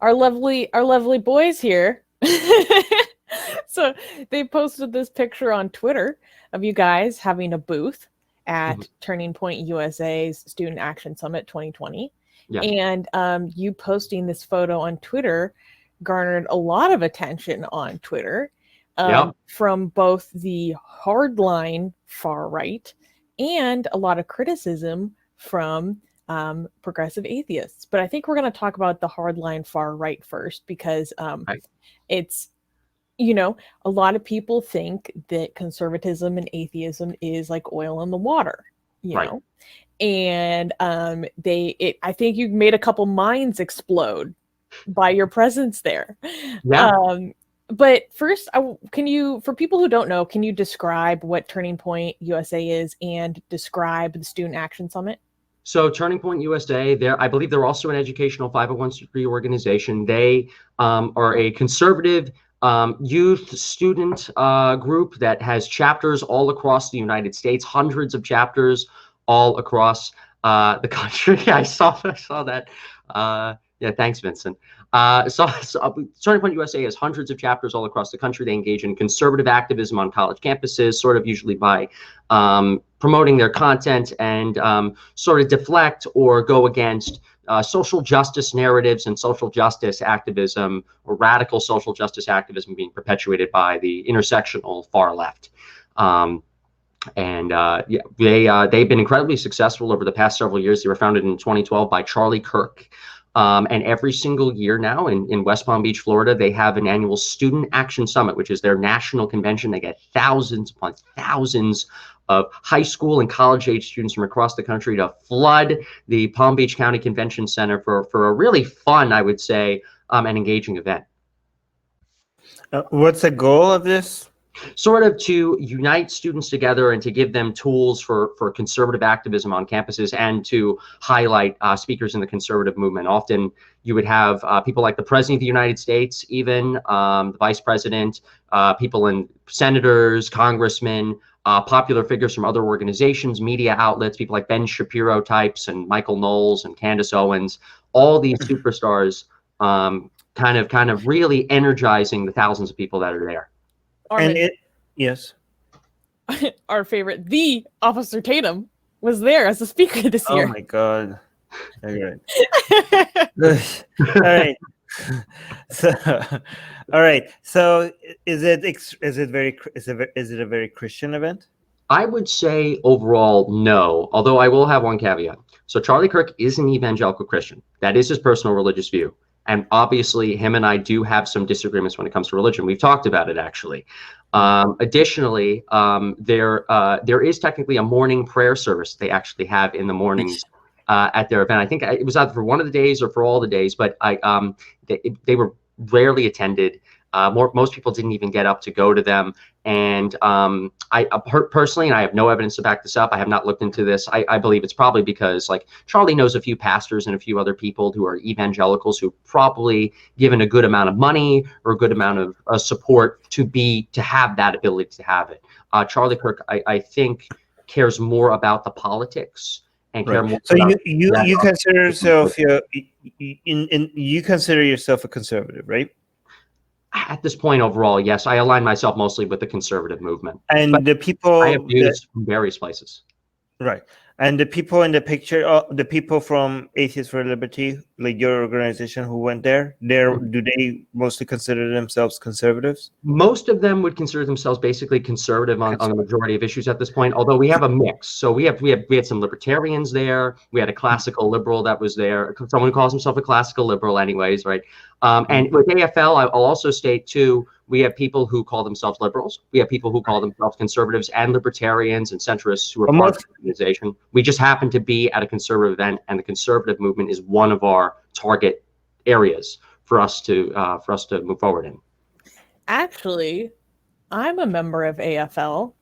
our lovely boys here. So they posted this picture on Twitter of you guys having a booth at Turning Point USA's Student Action Summit 2020. Yeah. And you posting this photo on Twitter garnered a lot of attention on Twitter from both the hardline far right and a lot of criticism from progressive atheists. But I think we're going to talk about the hardline far right first, because it's, you know, a lot of people think that conservatism and atheism is like oil in the water, you know, and I think you made a couple minds explode by your presence there. Yeah. But first, for people who don't know, can you describe what Turning Point USA is and describe the Student Action Summit? So Turning Point USA, I believe they're also an educational 501c3 organization. They are a conservative youth student group that has chapters all across the United States, hundreds of chapters all across the country. I saw that. Yeah, thanks, Vincent. So Turning Point USA has hundreds of chapters all across the country. They engage in conservative activism on college campuses, sort of usually by promoting their content and sort of deflect or go against social justice narratives and social justice activism, or radical social justice activism being perpetuated by the intersectional far left. They've been incredibly successful over the past several years. They were founded in 2012 by Charlie Kirk. And every single year now in West Palm Beach, Florida, they have an annual Student Action Summit, which is their national convention. They get thousands upon thousands of high school and college age students from across the country to flood the Palm Beach County Convention Center for a really fun, I would say, and engaging event. What's the goal of this? Sort of to unite students together and to give them tools for conservative activism on campuses, and to highlight speakers in the conservative movement. Often you would have people like the President of the United States, even the Vice President, people in senators, congressmen, popular figures from other organizations, media outlets, people like Ben Shapiro types and Michael Knowles and Candace Owens, all these superstars kind of really energizing the thousands of people that are there. Armin, yes. Our favorite, the Officer Tatum, was there as a speaker this year. Oh my God! All right. All right. So, all right. So, is it a very Christian event? I would say overall, no. Although I will have one caveat. So Charlie Kirk is an evangelical Christian. That is his personal religious view. And obviously, him and I do have some disagreements when it comes to religion. We've talked about it, actually. Additionally, there is technically a morning prayer service they actually have in the mornings at their event. I think it was either for one of the days or for all the days, but they were rarely attended. Most people didn't even get up to go to them. And I personally, and I have no evidence to back this up, I have not looked into this. I believe it's probably because, like, Charlie knows a few pastors and a few other people who are evangelicals who probably given a good amount of money or a good amount of support to have that ability to have it. Charlie Kirk, I think, cares more about the politics. And care more. So you consider yourself you consider yourself a conservative, right? At this point, overall, yes, I align myself mostly with the conservative movement. And but the people I have views from various places. Right. And the people in the picture, the people from Atheists for Liberty, like your organization who went there, do they mostly consider themselves conservatives? Most of them would consider themselves basically conservative on the majority of issues at this point, although we have a mix. So we had some libertarians there. We had a classical liberal that was there. Someone who calls himself a classical liberal anyways, right? And with AFL, I'll also state too, we have people who call themselves liberals. We have people who call themselves conservatives and libertarians and centrists who are part of the organization. We just happen to be at a conservative event, and the conservative movement is one of our target areas for us to move forward in. Actually, I'm a member of AFL,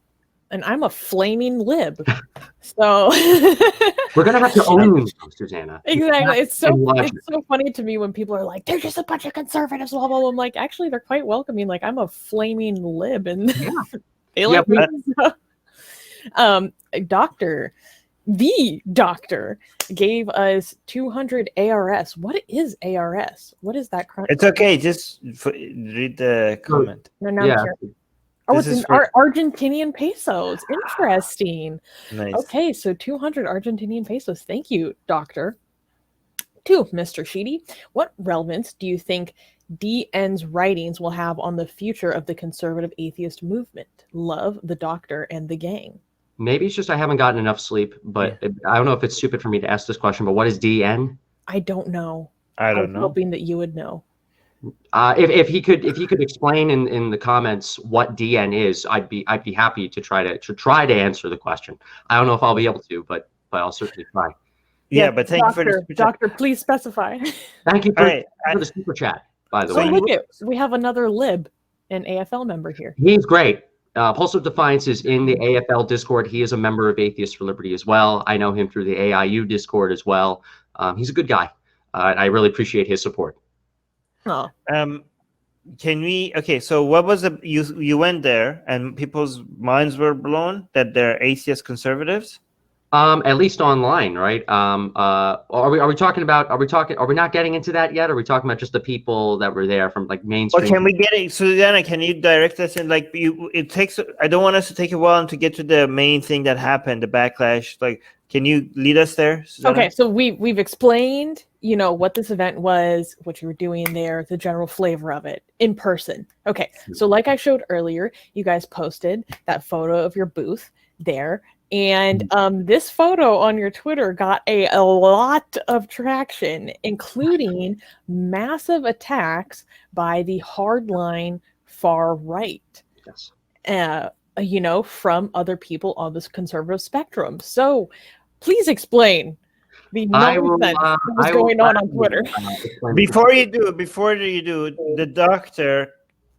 and I'm a flaming lib. So we're gonna have to own you, Susanna. Exactly. It's so funny to me when people are like, they're just a bunch of conservatives, blah blah blah. I'm like, actually, they're quite welcoming. Like, I'm a flaming lib, and they like me. So. Doctor, the doctor gave us 200 ARS. What is ARS? What is that? It's okay. Just read the comment. No, now I'm curious. Oh, it's in Argentinian pesos. Interesting. Nice. Okay, so 200 Argentinian pesos. Thank you, doctor. To Mr. Sheedy, what relevance do you think DN's writings will have on the future of the conservative atheist movement? Love, the doctor, and the gang. Maybe it's just I haven't gotten enough sleep, but I don't know if it's stupid for me to ask this question, but what is DN? I don't know. I don't know. Hoping that you would know. If he could explain in the comments what DN is, I'd be happy to try to answer the question. I don't know if I'll be able to, but I'll certainly try. Yeah, but thank you for the super chat. Doctor, please specify. Thank you for the super chat, by the way. Look at, we have another lib, an AFL member here. He's great. Pulse of Defiance is in the AFL Discord. He is a member of Atheists for Liberty as well. I know him through the AIU Discord as well. He's a good guy. I really appreciate his support. Oh. Can we? Okay, so what was the you went there and people's minds were blown that they're atheist conservatives? At least online, right? Are we talking about? Are we not getting into that yet? Are we talking about just the people that were there from like mainstream? Or can we get it, Susanna? Can you direct us in? Like, it takes. I don't want us to take a while to get to the main thing that happened, the backlash. Like, can you lead us there, Susanna? Okay, so we've explained, what this event was, what you were doing there, the general flavor of it in person. Okay, so like I showed earlier, you guys posted that photo of your booth there. And this photo on your Twitter got a lot of traction, including massive attacks by the hardline far right. Yes. From other people on this conservative spectrum. So please explain the nonsense that was going on Twitter. Before you do, the doctor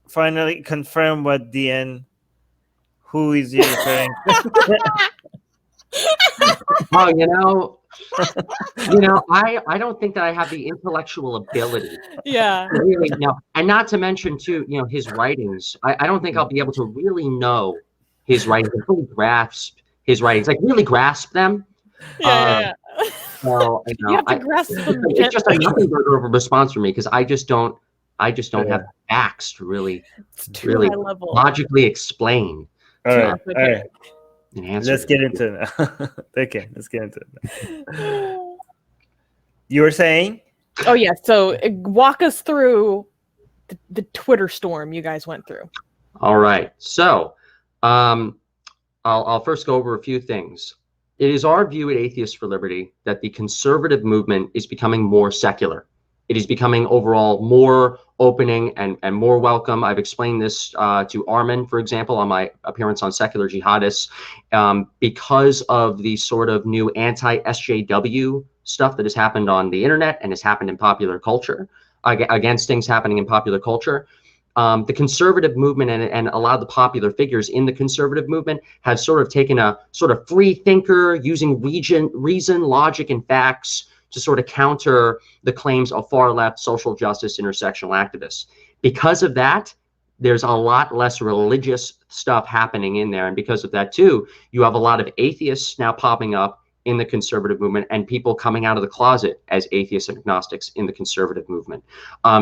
finally confirmed what DN. Who is he referring to? Oh, I don't think that I have the intellectual ability. Yeah. Really know, and not to mention too, his writings. I don't think I'll be able to really know his writings, really grasp his writings, like really grasp them. Yeah. So, you have to grasp them. It's just a nothing burger of a response for me because I just don't have the facts to really logically explain. All right. Let's get into it now. Okay, let's get into it. You were saying? Oh, yeah. So walk us through the Twitter storm you guys went through. All right. So I'll first go over a few things. It is our view at Atheists for Liberty that the conservative movement is becoming more secular. It is becoming overall more opening and more welcome. I've explained this to Armin, for example, on my appearance on Secular Jihadists, because of the sort of new anti-SJW stuff that has happened on the internet and has happened in popular culture, against things happening in popular culture. The conservative movement and a lot of the popular figures in the conservative movement have sort of taken a sort of free thinker using reason, logic, and facts to sort of counter the claims of far left social justice intersectional activists. Because of that, there's a lot less religious stuff happening in there. And because of that, too, you have a lot of atheists now popping up in the conservative movement and people coming out of the closet as atheists and agnostics in the conservative movement.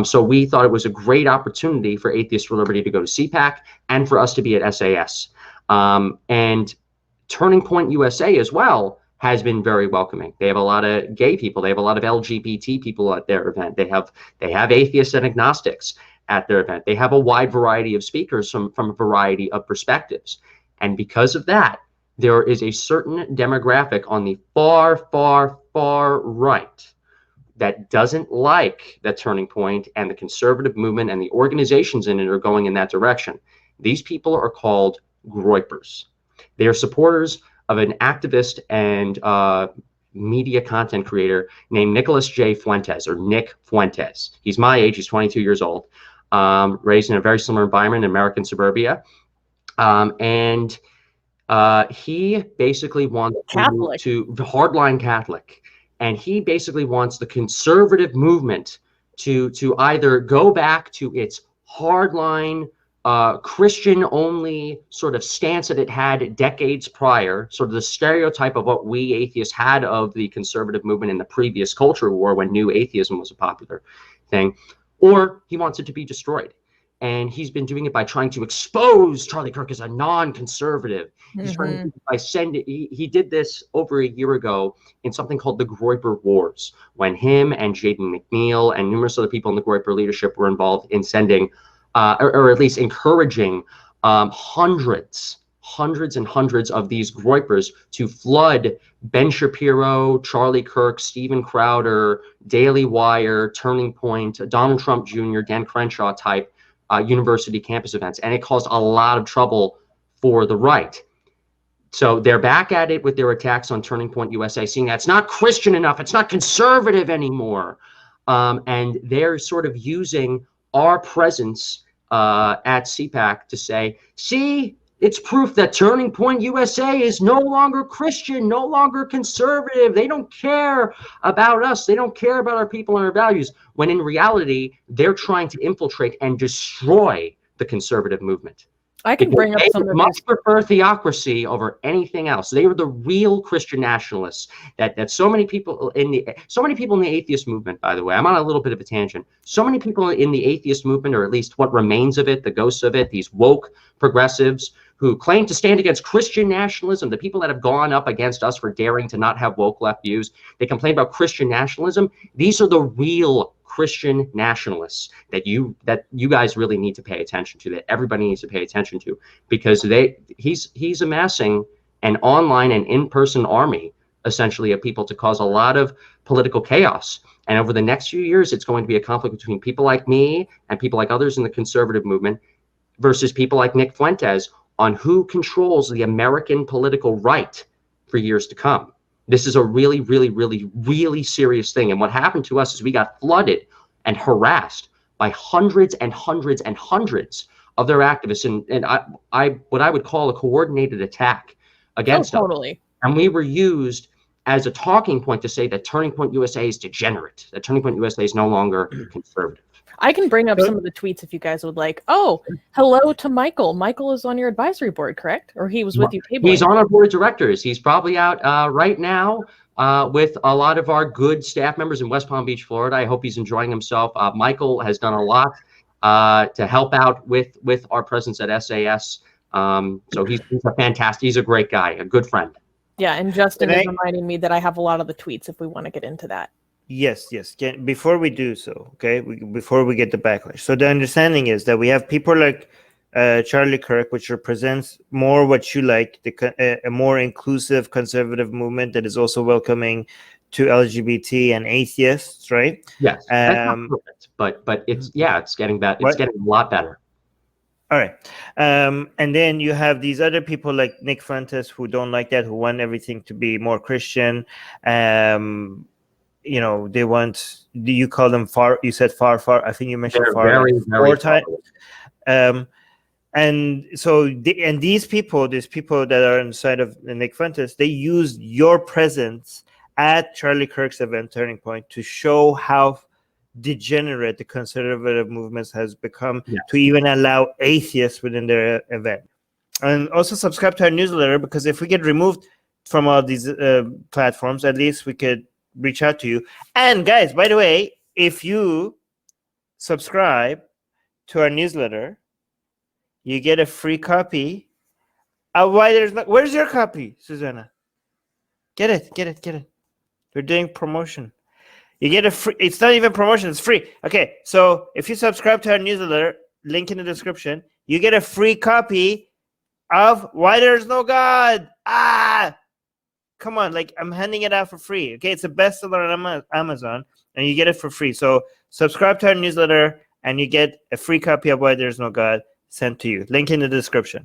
So we thought it was a great opportunity for Atheists for Liberty to go to CPAC and for us to be at SAS. And Turning Point USA as well has been very welcoming. They have a lot of gay people. They have a lot of LGBT people at their event. They have atheists and agnostics at their event. They have a wide variety of speakers from a variety of perspectives. And because of that, there is a certain demographic on the far, far, far right that doesn't like that Turning Point and the conservative movement and the organizations in it are going in that direction. These people are called groypers. They are supporters of an activist and media content creator named Nicholas J. Fuentes, or Nick Fuentes. He's my age. He's 22 years old, raised in a very similar environment in American suburbia. And he basically wants to hardline Catholic. And he basically wants the conservative movement to either go back to its hardline Christian-only sort of stance that it had decades prior, sort of the stereotype of what we atheists had of the conservative movement in the previous culture war when new atheism was a popular thing, or he wants it to be destroyed. And he's been doing it by trying to expose Charlie Kirk as a non-conservative. He's trying to do it by he did this over a year ago in something called the Groyper Wars, when him and Jaden McNeil and numerous other people in the Groyper leadership were involved in sending or at least encouraging hundreds and hundreds of these Groypers to flood Ben Shapiro, Charlie Kirk, Steven Crowder, Daily Wire, Turning Point, Donald Trump Jr., Dan Crenshaw type university campus events. And it caused a lot of trouble for the right. So they're back at it with their attacks on Turning Point USA, seeing that it's not Christian enough, it's not conservative anymore. And they're sort of using our presence at CPAC to say, see, it's proof that Turning Point USA is no longer Christian, no longer conservative. They don't care about us. They don't care about our people and our values. When in reality, they're trying to infiltrate and destroy the conservative movement. I can bring up some of much prefer theocracy over anything else. They were the real Christian nationalists that so many people in the atheist movement, by the way, I'm on a little bit of a tangent. So many people in the atheist movement, or at least what remains of it, the ghosts of it, these woke progressives who claim to stand against Christian nationalism, the people that have gone up against us for daring to not have woke left views, they complain about Christian nationalism. These are the real Christian nationalists that you guys really need to pay attention to, that everybody needs to pay attention to, because he's amassing an online and in-person army, essentially, of people to cause a lot of political chaos. And over the next few years, it's going to be a conflict between people like me and people like others in the conservative movement versus people like Nick Fuentes on who controls the American political right for years to come. This is a really, really, really, really serious thing. And what happened to us is we got flooded and harassed by hundreds and hundreds and hundreds of their activists, and what I would call a coordinated attack against us. Totally. And we were used as a talking point to say that Turning Point USA is degenerate, that Turning Point USA is no longer conservative. I can bring up some of the tweets if you guys would like. Oh, hello to Michael. Michael is on your advisory board, correct? Or he was with you tabling? He's on our board of directors. He's probably out right now with a lot of our good staff members in West Palm Beach, Florida. I hope he's enjoying himself. Michael has done a lot to help out with our presence at SAS. So he's a fantastic, he's a great guy, a good friend. Yeah, and Justin is reminding me that I have a lot of the tweets if we want to get into that. Yes. Before we do so, okay, before we get the backlash. So the understanding is that we have people like Charlie Kirk, which represents more what you like, a more inclusive conservative movement that is also welcoming to LGBT and atheists, right? Yes, but it's getting better. It's getting a lot better. All right. And then you have these other people like Nick Fuentes who don't like that, who want everything to be more Christian. You know, they want, you call them far, you said far, I think you mentioned far. Very far. And so, these people that are inside of Nick Fuentes, they use your presence at Charlie Kirk's event, Turning Point, to show how degenerate the conservative movements has become to even allow atheists within their event. And also subscribe to our newsletter, because if we get removed from all these platforms, at least we could reach out to you. And guys, by the way, if you subscribe to our newsletter, you get a free copy of Why There's No. Where's your copy, Susanna? Get it. We're doing promotion. You get a free. It's not even promotion. It's free. Okay, so if you subscribe to our newsletter, link in the description, you get a free copy of Why There's No God. Come on, like, I'm handing it out for free. Okay, it's a bestseller on Amazon, and you get it for free. So subscribe to our newsletter, and you get a free copy of Why There's No God sent to you. Link in the description.